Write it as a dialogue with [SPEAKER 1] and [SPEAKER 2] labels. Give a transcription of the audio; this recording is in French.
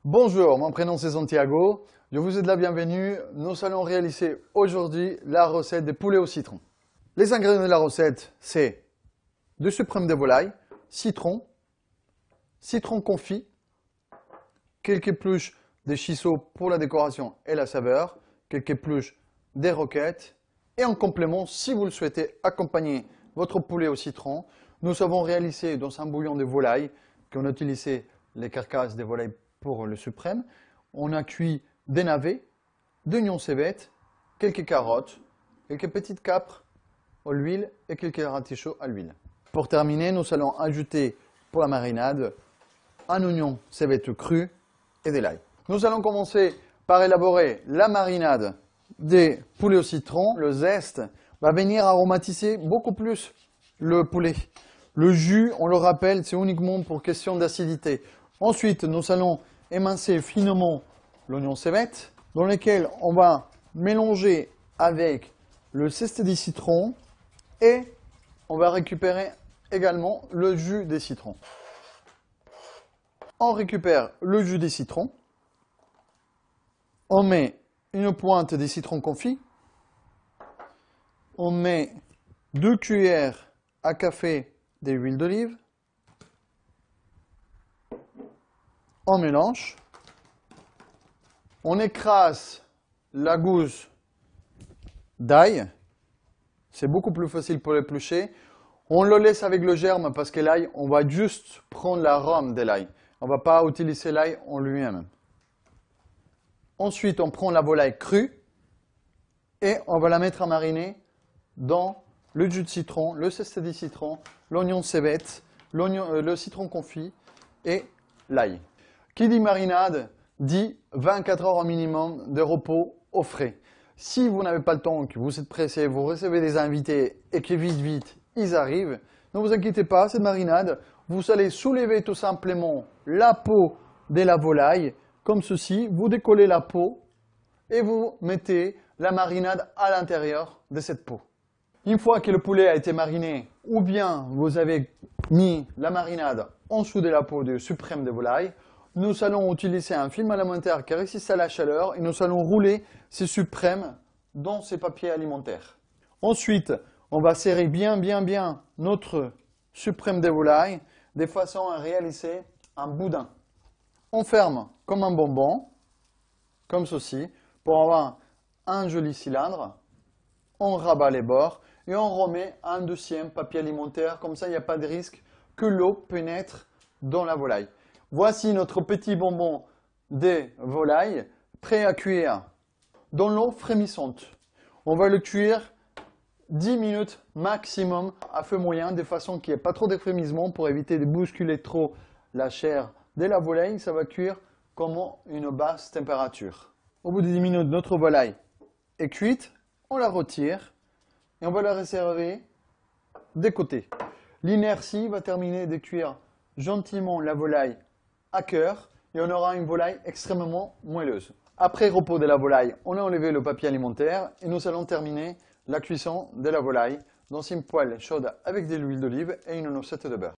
[SPEAKER 1] Bonjour, mon prénom c'est Santiago. Je vous souhaite la bienvenue. Nous allons réaliser aujourd'hui la recette de poulet au citron. Les ingrédients de la recette, c'est du suprême de volaille, citron, citron confit, quelques épluches de shiso pour la décoration et la saveur, quelques épluches des roquettes et en complément, si vous le souhaitez accompagner votre poulet au citron, nous avons réalisé dans un bouillon de volaille qu'on a utilisé les carcasses de volaille pour le suprême. On a cuit des navets, de oignons cébettes, quelques carottes, quelques petites capres à l'huile et quelques artichauts à l'huile. Pour terminer, nous allons ajouter pour la marinade un oignon cébette cru et de l'ail. Nous allons commencer par élaborer la marinade des poulets au citron. Le zeste va venir aromatiser beaucoup plus le poulet. Le jus, on le rappelle, c'est uniquement pour question d'acidité. Ensuite, nous allons émincer finement l'oignon cébette, dans lequel on va mélanger avec le zeste du citron et on va récupérer également le jus des citrons. On récupère le jus des citrons, on met une pointe de citron confit, on met 2 cuillères à café d'huile d'olive, on mélange, on écrase la gousse d'ail, c'est beaucoup plus facile pour l'éplucher, on le laisse avec le germe parce que l'ail, on va juste prendre l'arôme de l'ail, on ne va pas utiliser l'ail en lui-même. Ensuite, on prend la volaille crue et on va la mettre à mariner dans le jus de citron, le zeste de citron, l'oignon cébette, le citron confit et l'ail. Qui dit marinade dit 24 heures au minimum de repos au frais. Si vous n'avez pas le temps, que vous êtes pressé, vous recevez des invités et que vite, ils arrivent, ne vous inquiétez pas, cette marinade, vous allez soulever tout simplement la peau de la volaille, comme ceci, vous décollez la peau et vous mettez la marinade à l'intérieur de cette peau. Une fois que le poulet a été mariné, ou bien vous avez mis la marinade en dessous de la peau du suprême de volaille, nous allons utiliser un film alimentaire qui résiste à la chaleur et nous allons rouler ces suprêmes dans ces papiers alimentaires. Ensuite, on va serrer bien notre suprême de volaille de façon à réaliser un boudin. On ferme comme un bonbon, comme ceci, pour avoir un joli cylindre. On rabat les bords et on remet un deuxième papier alimentaire, comme ça il n'y a pas de risque que l'eau pénètre dans la volaille. Voici notre petit bonbon de volaille prêt à cuire dans l'eau frémissante. On va le cuire 10 minutes maximum à feu moyen, de façon qu'il n'y ait pas trop de frémissement pour éviter de bousculer trop la chair de la volaille. Ça va cuire comme une basse température. Au bout de 10 minutes, notre volaille est cuite. On la retire et on va la réserver de côté. L'inertie va terminer de cuire gentiment la volaille à cœur et on aura une volaille extrêmement moelleuse. Après repos de la volaille, on a enlevé le papier alimentaire et nous allons terminer la cuisson de la volaille dans une poêle chaude avec de l'huile d'olive et une noisette de beurre.